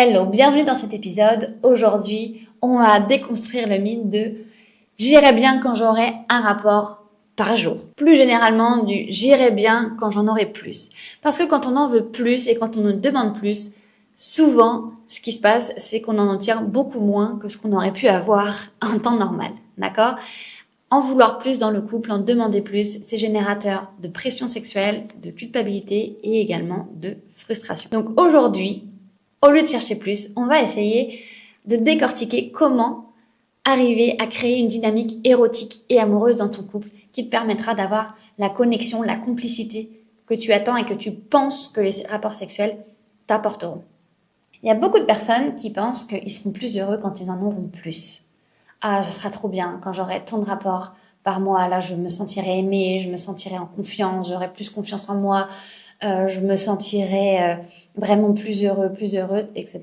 Hello, bienvenue dans cet épisode. Aujourd'hui, on va déconstruire le mythe de « j'irai bien quand j'aurai un rapport par jour ». Plus généralement du « j'irai bien quand j'en aurai plus ». Parce que quand on en veut plus et quand on nous demande plus, souvent, ce qui se passe, c'est qu'on en obtient beaucoup moins que ce qu'on aurait pu avoir en temps normal. D'accord ? En vouloir plus dans le couple, en demander plus, c'est générateur de pression sexuelle, de culpabilité et également de frustration. Donc aujourd'hui, au lieu de chercher plus, on va essayer de décortiquer comment arriver à créer une dynamique érotique et amoureuse dans ton couple qui te permettra d'avoir la connexion, la complicité que tu attends et que tu penses que les rapports sexuels t'apporteront. Il y a beaucoup de personnes qui pensent qu'ils seront plus heureux quand ils en auront plus. Ah, ce sera trop bien quand j'aurai tant de rapports par mois. Là, je me sentirai aimée, je me sentirai en confiance, j'aurai plus confiance en moi. Je me sentirai vraiment plus heureux, plus heureuse, etc.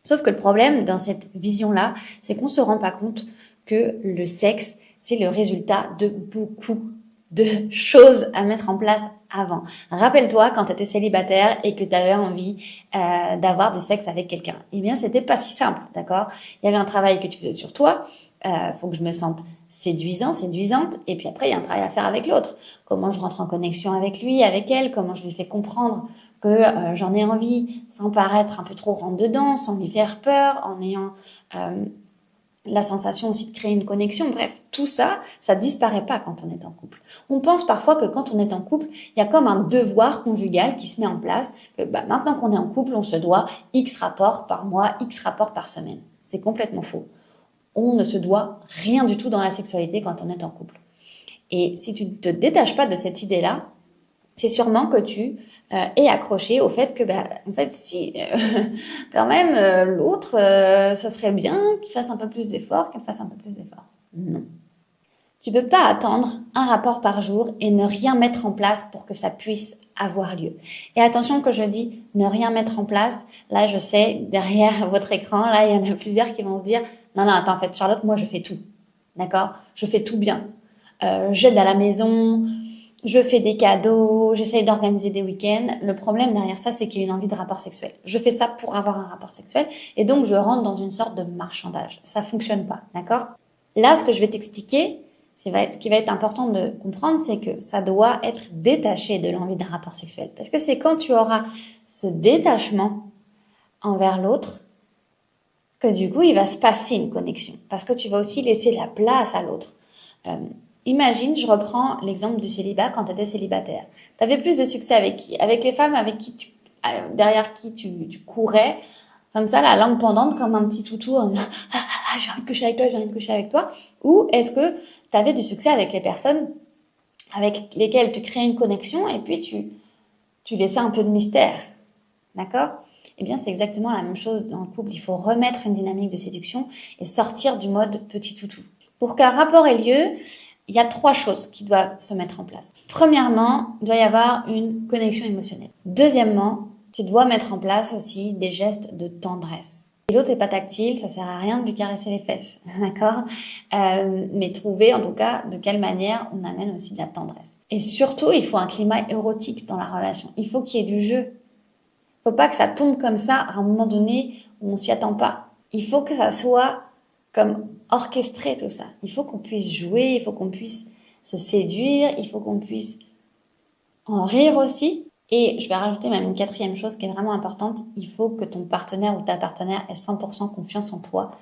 Sauf que le problème dans cette vision-là, c'est qu'on se rend pas compte que le sexe, c'est le résultat de beaucoup de choses à mettre en place avant. Rappelle-toi quand tu étais célibataire et que tu avais envie d'avoir du sexe avec quelqu'un. Eh bien, c'était pas si simple, d'accord ? Il y avait un travail que tu faisais sur toi. Faut que je me sente séduisante. Et puis après, il y a un travail à faire avec l'autre. Comment je rentre en connexion avec lui, avec elle, comment je lui fais comprendre que j'en ai envie sans paraître un peu trop rentre dedans, sans lui faire peur, en ayant la sensation aussi de créer une connexion. Bref, tout ça, ça disparaît pas quand on est en couple. On pense parfois que quand on est en couple, il y a comme un devoir conjugal qui se met en place, que maintenant qu'on est en couple, on se doit X rapports par mois, X rapports par semaine. C'est complètement faux. On ne se doit rien du tout dans la sexualité quand on est en couple. Et si tu ne te détaches pas de cette idée-là, c'est sûrement que tu es accroché au fait que, en fait, si, quand même, l'autre, ça serait bien qu'il fasse un peu plus d'efforts, qu'elle fasse un peu plus d'efforts. Non. Tu peux pas attendre un rapport par jour et ne rien mettre en place pour que ça puisse avoir lieu. Et attention que je dis ne rien mettre en place. Là, je sais, derrière votre écran, là, il y en a plusieurs qui vont se dire non, attends, en fait, Charlotte, moi, je fais tout. D'accord ? Je fais tout bien. J'aide à la maison, je fais des cadeaux, j'essaye d'organiser des week-ends. Le problème derrière ça, c'est qu'il y a une envie de rapport sexuel. Je fais ça pour avoir un rapport sexuel et donc je rentre dans une sorte de marchandage. Ça fonctionne pas, d'accord ? Là, ce que je vais t'expliquer, ce qui va être important de comprendre, c'est que ça doit être détaché de l'envie d'un rapport sexuel. Parce que c'est quand tu auras ce détachement envers l'autre que du coup, il va se passer une connexion. Parce que tu vas aussi laisser la place à l'autre. Imagine, je reprends l'exemple du célibat quand tu étais célibataire. Tu avais plus de succès avec qui ? Avec les femmes avec qui derrière qui tu courais, comme ça, la langue pendante, comme un petit toutou, en disant « j'ai envie de coucher avec toi, j'ai envie de coucher avec toi ». Ou est-ce que tu avais du succès avec les personnes avec lesquelles tu créais une connexion et puis tu laissais un peu de mystère ? D'accord ? Eh bien, c'est exactement la même chose dans le couple. Il faut remettre une dynamique de séduction et sortir du mode petit toutou. Pour qu'un rapport ait lieu, il y a 3 choses qui doivent se mettre en place. Premièrement, il doit y avoir une connexion émotionnelle. Deuxièmement, tu dois mettre en place aussi des gestes de tendresse. Si l'autre n'est pas tactile, ça sert à rien de lui caresser les fesses, d'accord ? Mais trouver en tout cas de quelle manière on amène aussi de la tendresse. Et surtout, il faut un climat érotique dans la relation. Il faut qu'il y ait du jeu. Il ne faut pas que ça tombe comme ça à un moment donné où on s'y attend pas. Il faut que ça soit comme orchestrer tout ça. Il faut qu'on puisse jouer, il faut qu'on puisse se séduire, il faut qu'on puisse en rire aussi. Et je vais rajouter même une 4e chose qui est vraiment importante. Il faut que ton partenaire ou ta partenaire ait 100% confiance en toi.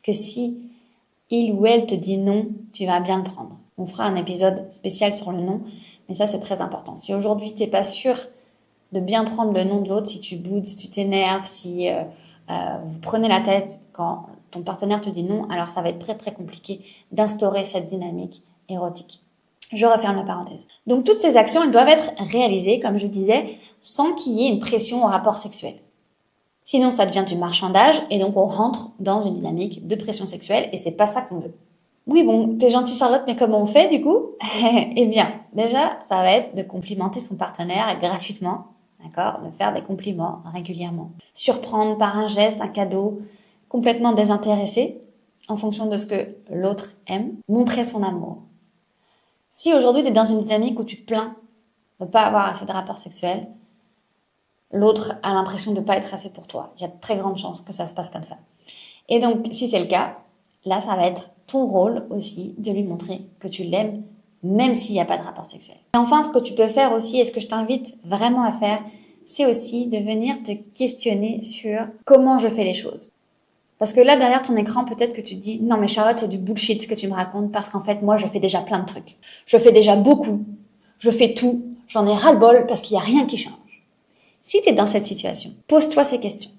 Que si il ou elle te dit non, tu vas bien le prendre. On fera un épisode spécial sur le non, mais ça c'est très important. Si aujourd'hui t'es pas sûr de bien prendre le non de l'autre, si tu boudes, si tu t'énerves, si vous prenez la tête quand ton partenaire te dit non, alors ça va être très très compliqué d'instaurer cette dynamique érotique. Je referme la parenthèse. Donc toutes ces actions, elles doivent être réalisées, comme je disais, sans qu'il y ait une pression au rapport sexuel. Sinon, ça devient du marchandage et donc on rentre dans une dynamique de pression sexuelle et c'est pas ça qu'on veut. Oui, bon, t'es gentille Charlotte, mais comment on fait du coup ? Eh bien, déjà, ça va être de complimenter son partenaire gratuitement, d'accord ? De faire des compliments régulièrement. Surprendre par un geste, un cadeau, complètement désintéressé, en fonction de ce que l'autre aime, montrer son amour. Si aujourd'hui tu es dans une dynamique où tu te plains de ne pas avoir assez de rapports sexuels, l'autre a l'impression de pas être assez pour toi. Il y a de très grandes chances que ça se passe comme ça. Et donc, si c'est le cas, là, ça va être ton rôle aussi de lui montrer que tu l'aimes, même s'il n'y a pas de rapport sexuel. Et enfin, ce que tu peux faire aussi, et ce que je t'invite vraiment à faire, c'est aussi de venir te questionner sur comment je fais les choses. Parce que là, derrière ton écran, peut-être que tu te dis « Non, mais Charlotte, c'est du bullshit ce que tu me racontes parce qu'en fait, moi, je fais déjà plein de trucs. Je fais déjà beaucoup. Je fais tout. J'en ai ras-le-bol parce qu'il n'y a rien qui change. » Si tu es dans cette situation, pose-toi ces questions.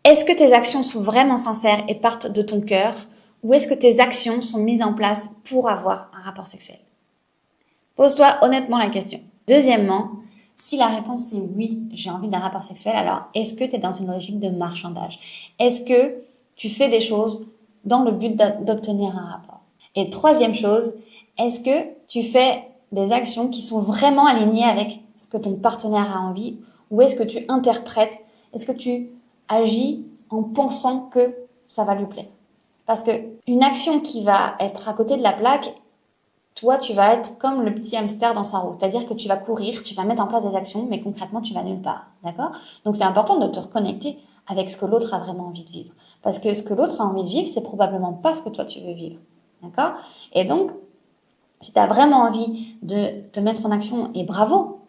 Est-ce que tes actions sont vraiment sincères et partent de ton cœur ou est-ce que tes actions sont mises en place pour avoir un rapport sexuel? Pose-toi honnêtement la question. Deuxièmement, si la réponse est oui, j'ai envie d'un rapport sexuel, alors est-ce que tu es dans une logique de marchandage? Est-ce que tu fais des choses dans le but d'obtenir un rapport? Et troisième chose, est-ce que tu fais des actions qui sont vraiment alignées avec ce que ton partenaire a envie ou est-ce que tu interprètes, est-ce que tu agis en pensant que ça va lui plaire? Parce que une action qui va être à côté de la plaque, toi, tu vas être comme le petit hamster dans sa roue. C'est-à-dire que tu vas courir, tu vas mettre en place des actions, mais concrètement, tu vas nulle part. D'accord? Donc, c'est important de te reconnecter avec ce que l'autre a vraiment envie de vivre. Parce que ce que l'autre a envie de vivre, c'est probablement pas ce que toi, tu veux vivre. D'accord? Et donc, si tu as vraiment envie de te mettre en action, et bravo,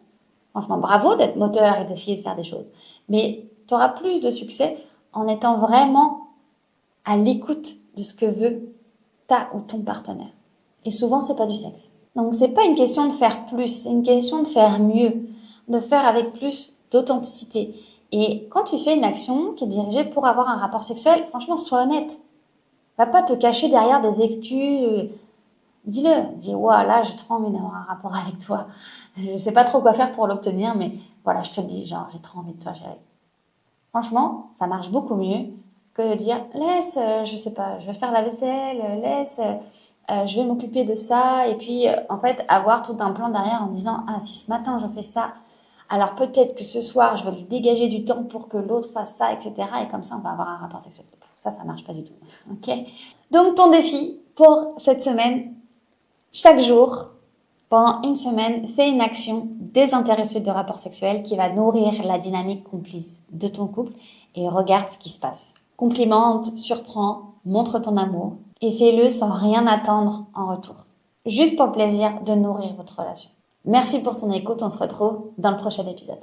franchement, bravo d'être moteur et d'essayer de faire des choses. Mais tu auras plus de succès en étant vraiment à l'écoute de ce que veut ta ou ton partenaire. Et souvent, c'est pas du sexe. Donc, c'est pas une question de faire plus, c'est une question de faire mieux, de faire avec plus d'authenticité. Et quand tu fais une action qui est dirigée pour avoir un rapport sexuel, franchement, sois honnête. Va pas te cacher derrière des excuses. Dis-le. Dis, ouah, là, j'ai trop envie d'avoir un rapport avec toi. Je sais pas trop quoi faire pour l'obtenir, mais voilà, je te le dis, genre, j'ai trop envie de toi, chérie. Franchement, ça marche beaucoup mieux que de dire, laisse, je sais pas, je vais faire la vaisselle, laisse, je vais m'occuper de ça. Et puis, en fait, avoir tout un plan derrière en disant, ah, si ce matin je fais ça, alors peut-être que ce soir, je vais lui dégager du temps pour que l'autre fasse ça, etc. Et comme ça, on va avoir un rapport sexuel. Ça marche pas du tout. Ok? Donc, ton défi pour cette semaine, chaque jour, pendant une semaine, fais une action désintéressée de rapport sexuel qui va nourrir la dynamique complice de ton couple et regarde ce qui se passe. Complimente, surprends, montre ton amour et fais-le sans rien attendre en retour. Juste pour le plaisir de nourrir votre relation. Merci pour ton écoute, on se retrouve dans le prochain épisode.